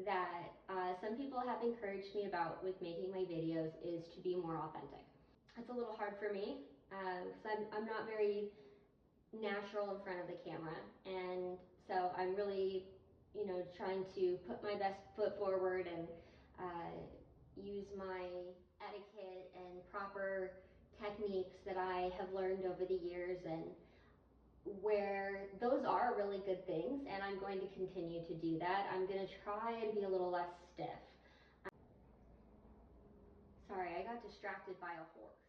that some people have encouraged me about with making my videos is to be more authentic. It's a little hard for me because I'm not very natural in front of the camera, and so I'm really, trying to put my best foot forward and use my etiquette and proper techniques that I have learned over the years, and where those are really good things, and I'm going to continue to do that. I'm going to try and be a little less stiff. Sorry, I got distracted by a horse.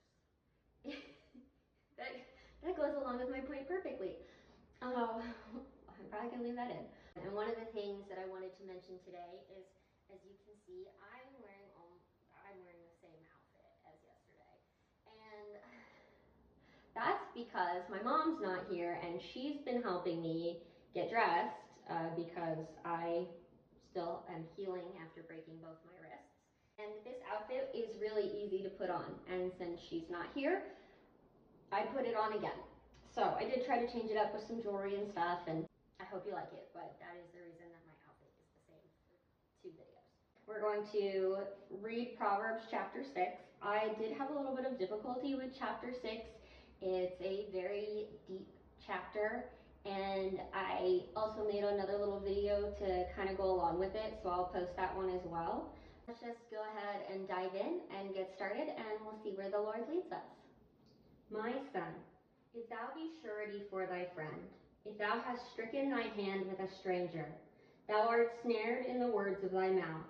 that goes along with my point perfectly. I'm probably going to leave that in. And one of the things that I wanted to mention today is, as you can see, I'm wearing the same outfit as yesterday. And that's because my mom's not here, and she's been helping me get dressed because I still am healing after breaking both my wrists. And this outfit is really easy to put on, and since she's not here, I put it on again. So I did try to change it up with some jewelry and stuff, and I hope you like it, but that is the reason that my outfit is the same for 2 videos. We're going to read Proverbs Chapter 6. I did have a little bit of difficulty with Chapter 6. It's a very deep chapter, and I also made another little video to kind of go along with it, so I'll post that one as well. Let's just go ahead and dive in and get started, and we'll see where the Lord leads us. My son, if thou be surety for thy friend, if thou hast stricken thy hand with a stranger, thou art snared in the words of thy mouth,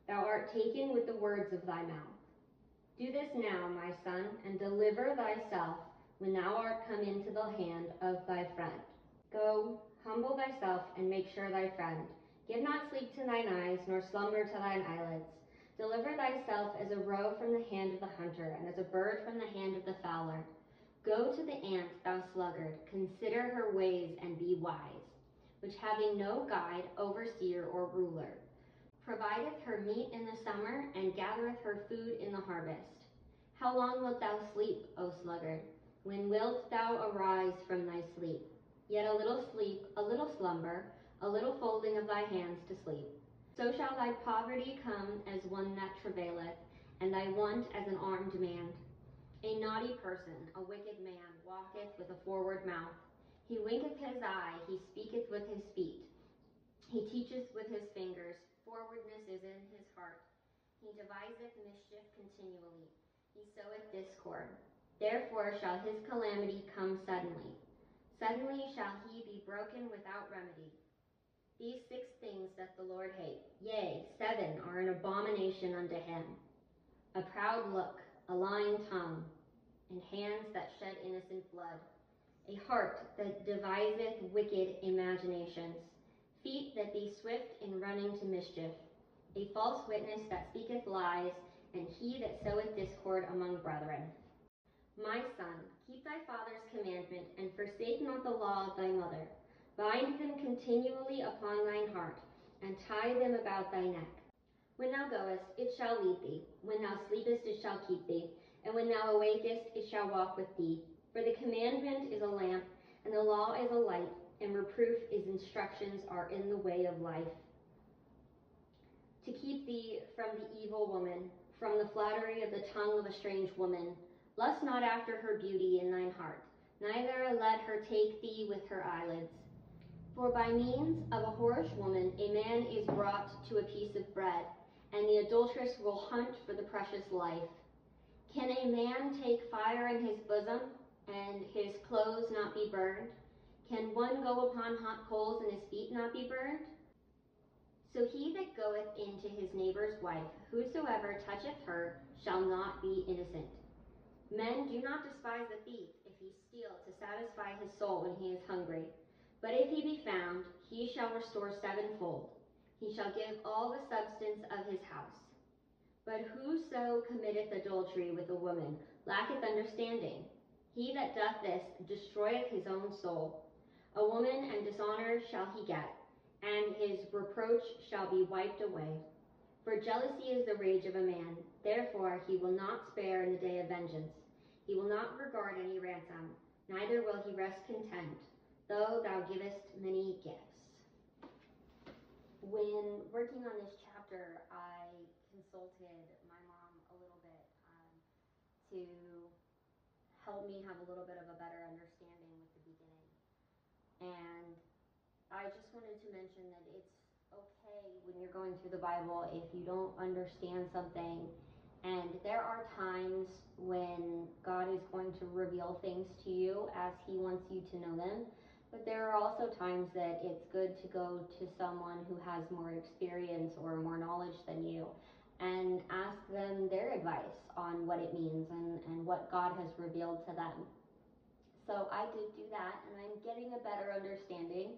thou art taken with the words of thy mouth. Do this now, my son, and deliver thyself when thou art come into the hand of thy friend. Go, humble thyself, and make sure thy friend. Give not sleep to thine eyes, nor slumber to thine eyelids. Deliver thyself as a roe from the hand of the hunter, and as a bird from the hand of the fowler. Go to the ant, thou sluggard, consider her ways, and be wise, which having no guide, overseer, or ruler, provideth her meat in the summer, and gathereth her food in the harvest. How long wilt thou sleep, O sluggard? When wilt thou arise from thy sleep? Yet a little sleep, a little slumber, a little folding of thy hands to sleep. So shall thy poverty come as one that travaileth, and thy want as an armed man. A naughty person, a wicked man, walketh with a forward mouth. He winketh his eye, he speaketh with his feet. He teacheth with his fingers, forwardness is in his heart. He deviseth mischief continually. He soweth discord. Therefore shall his calamity come suddenly. Suddenly shall he be broken without remedy. These 6 things doth the Lord hate, yea, 7 are an abomination unto him. A proud look, a lying tongue, and hands that shed innocent blood. A heart that deviseth wicked imaginations. Feet that be swift in running to mischief. A false witness that speaketh lies, and he that soweth discord among brethren. My son, keep thy father's commandment, and forsake not the law of thy mother. Bind them continually upon thine heart, and tie them about thy neck. When thou goest, it shall lead thee. When thou sleepest, it shall keep thee. And when thou awakest, it shall walk with thee. For the commandment is a lamp, and the law is a light, and reproof is instructions are in the way of life. To keep thee from the evil woman, from the flattery of the tongue of a strange woman. Lust not after her beauty in thine heart, neither let her take thee with her eyelids. For by means of a whorish woman a man is brought to a piece of bread, and the adulteress will hunt for the precious life. Can a man take fire in his bosom, and his clothes not be burned? Can one go upon hot coals, and his feet not be burned? So he that goeth into his neighbor's wife, whosoever toucheth her, shall not be innocent. Men, do not despise the thief, if he steal to satisfy his soul when he is hungry. But if he be found, he shall restore 7-fold. He shall give all the substance of his house. But whoso committeth adultery with a woman lacketh understanding. He that doth this destroyeth his own soul. A woman and dishonor shall he get, and his reproach shall be wiped away. For jealousy is the rage of a man, therefore he will not spare in the day of vengeance. He will not regard any ransom, neither will he rest content, though thou givest many gifts. When working on this chapter, I consulted my mom a little bit to help me have a little bit of a better understanding with the beginning. And I just wanted to mention that it's okay when you're going through the Bible if you don't understand something. And there are times when God is going to reveal things to you as He wants you to know them. But there are also times that it's good to go to someone who has more experience or more knowledge than you and ask them their advice on what it means and what God has revealed to them. So I did do that, and I'm getting a better understanding.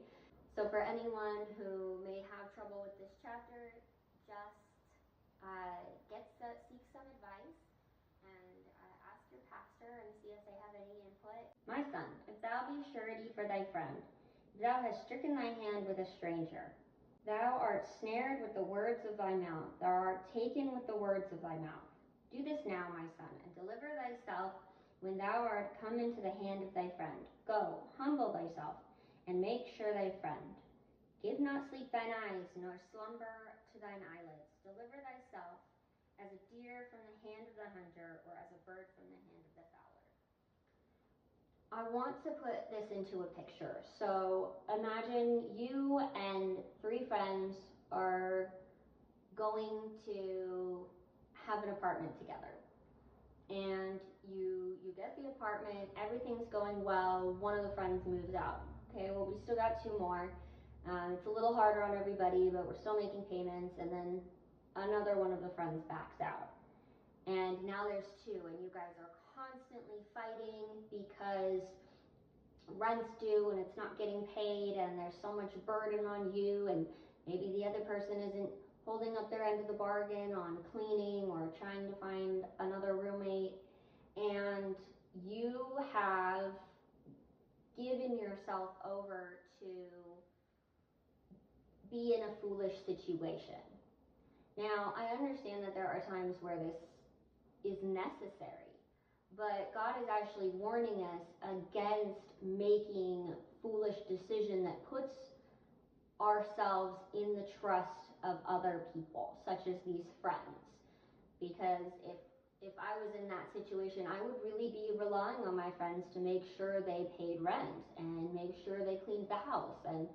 So for anyone who may have trouble with this chapter, just seek some advice and ask your pastor and see if they have any input. My son, if thou be surety for thy friend, thou hast stricken thy hand with a stranger. Thou art snared with the words of thy mouth. Thou art taken with the words of thy mouth. Do this now, my son, and deliver thyself when thou art come into the hand of thy friend. Go, humble thyself, and make sure thy friend. Give not sleep thine eyes, nor slumber to thine eyelids. Deliver thyself as a deer from the hand of the hunter, or as a bird from the hand of the fowler. I want to put this into a picture. So imagine you and 3 friends are going to have an apartment together. And you get the apartment, everything's going well, one of the friends moves out. Okay, well, we still got 2 more. It's a little harder on everybody, but we're still making payments, and then another one of the friends backs out. And now there's 2, and you guys are constantly fighting because rent's due and it's not getting paid, and there's so much burden on you, and maybe the other person isn't holding up their end of the bargain on cleaning or trying to find another roommate, and you have given yourself over to be in a foolish situation. Now, I understand that there are times where this is necessary, but God is actually warning us against making foolish decision that puts ourselves in the trust of other people, such as these friends. Because if I was in that situation, I would really be relying on my friends to make sure they paid rent and make sure they cleaned the house. And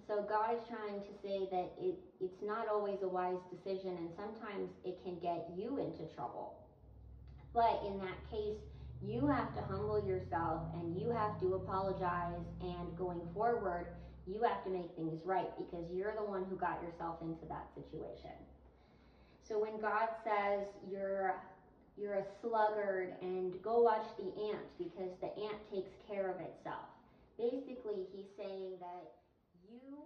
so God is trying to say that it's not always a wise decision, and sometimes it can get you into trouble. But in that case, you have to humble yourself and you have to apologize, and going forward, you have to make things right because you're the one who got yourself into that situation. So when God says you're a sluggard and go watch the ant because the ant takes care of itself, basically he's saying that you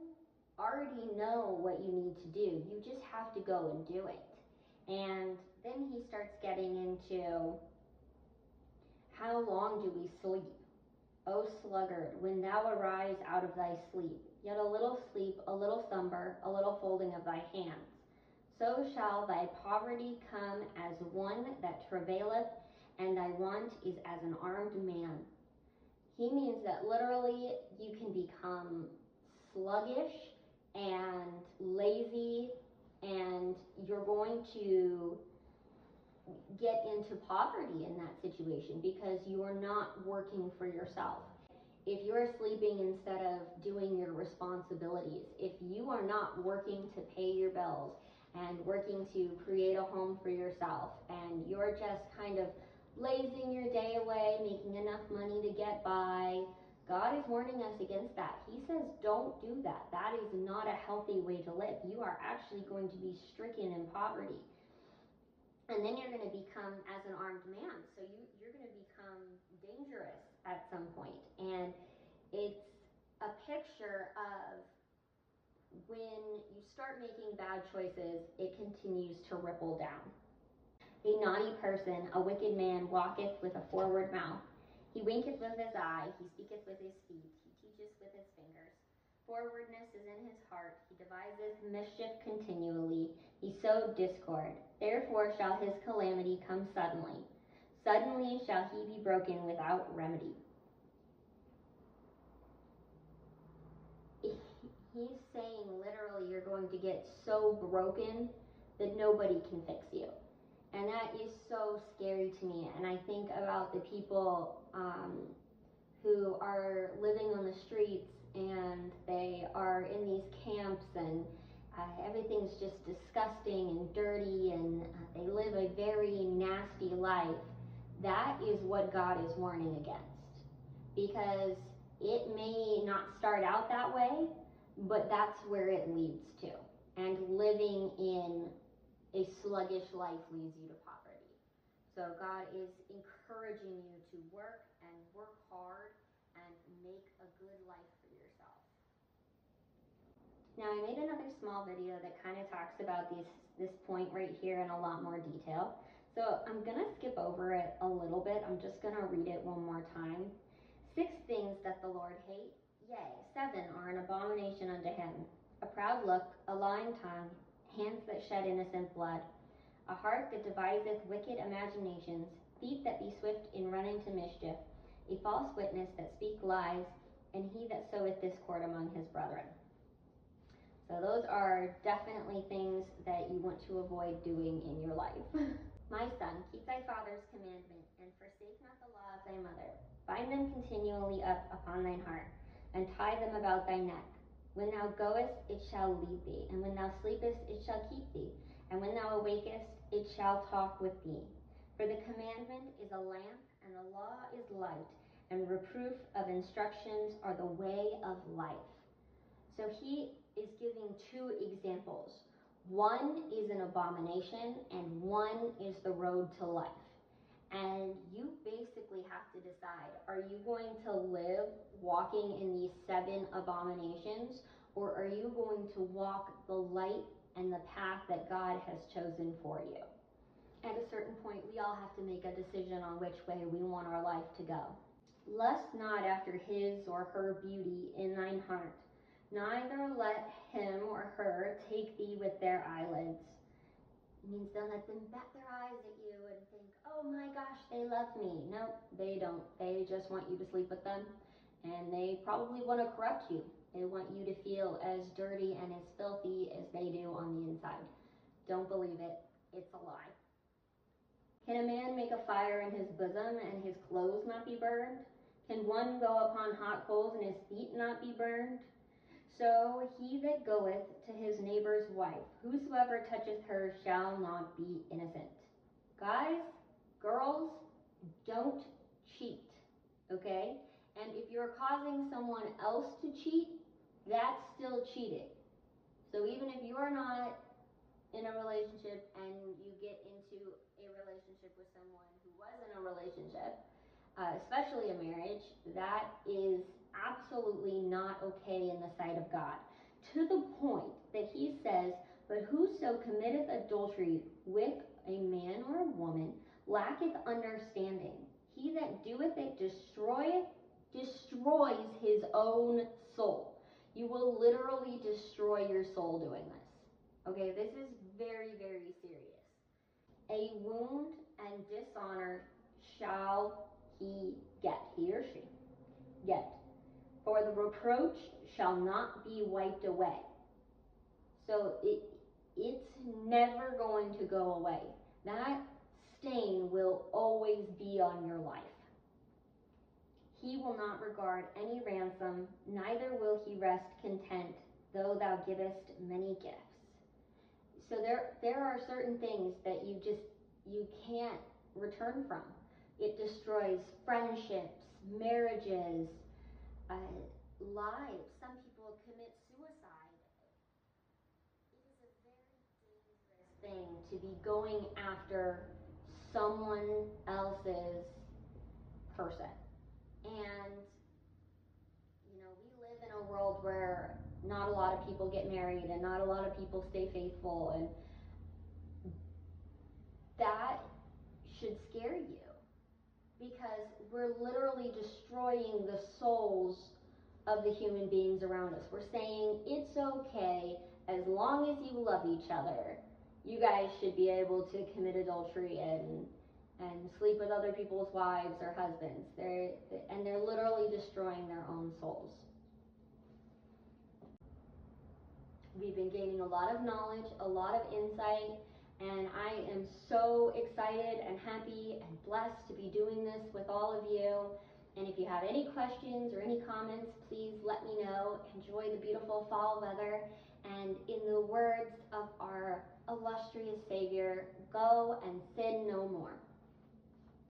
already know what you need to do. You just have to go and do it. And then he starts getting into, how long do we sleep? O sluggard, when thou arise out of thy sleep, yet a little sleep, a little slumber, a little folding of thy hands. So shall thy poverty come as one that travaileth, and thy want is as an armed man. He means that literally you can become sluggish and lazy, and you're going to get into poverty in that situation because you are not working for yourself. If you're sleeping instead of doing your responsibilities, if you are not working to pay your bills and working to create a home for yourself, and you're just kind of lazing your day away, making enough money to get by, God is warning us against that. He says don't do that. That is not a healthy way to live. You are actually going to be stricken in poverty. And then you're going to become as an armed man. So you're going to become dangerous at some point. And it's a picture of when you start making bad choices, it continues to ripple down. A naughty person, a wicked man, walketh with a forward mouth. He winketh with his eye, he speaketh with his feet, he teacheth with his fingers. Forwardness is in his heart, he deviseth mischief continually, he sowed discord. Therefore shall his calamity come suddenly. Suddenly shall he be broken without remedy. He's saying literally you're going to get so broken that nobody can fix you. And that is so scary to me. And I think about the people who are living on the streets and they are in these camps and everything's just disgusting and dirty and they live a very nasty life. That is what God is warning against. Because it may not start out that way, but that's where it leads to. And living in a sluggish life leads you to poverty. So God is encouraging you to work and work hard and make a good life for yourself. Now, I made another small video that kind of talks about this point right here in a lot more detail. So I'm going to skip over it a little bit. I'm just going to read it one more time. 6 things that the Lord hates, yea, 7 are an abomination unto him. A proud look, a lying tongue, hands that shed innocent blood, a heart that deviseth wicked imaginations, feet that be swift in running to mischief, a false witness that speak lies, and he that soweth discord among his brethren. So those are definitely things that you want to avoid doing in your life. My son, keep thy father's commandment, and forsake not the law of thy mother. Bind them continually up upon thine heart, and tie them about thy neck. When thou goest, it shall lead thee, and when thou sleepest, it shall keep thee, and when thou awakest, it shall talk with thee. For the commandment is a lamp, and the law is light, and reproof of instructions are the way of life. So he is giving 2 examples. One is an abomination, and one is the road to life. And you basically have to decide, are you going to live walking in these 7 abominations, or are you going to walk the light and the path that God has chosen for you? At a certain point, we all have to make a decision on which way we want our life to go. Lust not after his or her beauty in thine heart, neither let him or her take thee with their eyelids. It means don't let them bat their eyes at you and think, oh my gosh, they love me. No, they don't. They just want you to sleep with them, and they probably want to corrupt you. They want you to feel as dirty and as filthy as they do on the inside. Don't believe it. It's a lie. Can a man make a fire in his bosom and his clothes not be burned? Can one go upon hot coals and his feet not be burned? So he that goeth to his neighbor's wife, whosoever toucheth her shall not be innocent. Guys, girls, don't cheat, okay? And if you're causing someone else to cheat, that's still cheating. So even if you're not in a relationship and you get into a relationship with someone who was in a relationship, especially a marriage, that is absolutely not okay in the sight of God. To the point that he says, but whoso committeth adultery with a man or a woman lacketh understanding. He that doeth it destroys his own soul. You will literally destroy your soul doing this. Okay, this is very, very serious. A wound and dishonor shall he or she get, for the reproach shall not be wiped away. So it's never going to go away. That stain will always be on your life. He will not regard any ransom, neither will he rest content, though thou givest many gifts. So there are certain things that you can't return from. It destroys friendships, marriages, lives. Some people commit suicide. It is a very dangerous thing to be going after someone else's person. And, we live in a world where not a lot of people get married and not a lot of people stay faithful, and that should scare you, because we're literally destroying the souls of the human beings around us. We're saying it's okay, as long as you love each other, you guys should be able to commit adultery and sleep with other people's wives or husbands. They're literally destroying their own souls. we've been gaining a lot of knowledge, a lot of insight, and I am so excited and happy and blessed to be doing this with all of you. And if you have any questions or any comments, please let me know. Enjoy the beautiful fall weather. And in the words of our illustrious Savior, go and sin no more.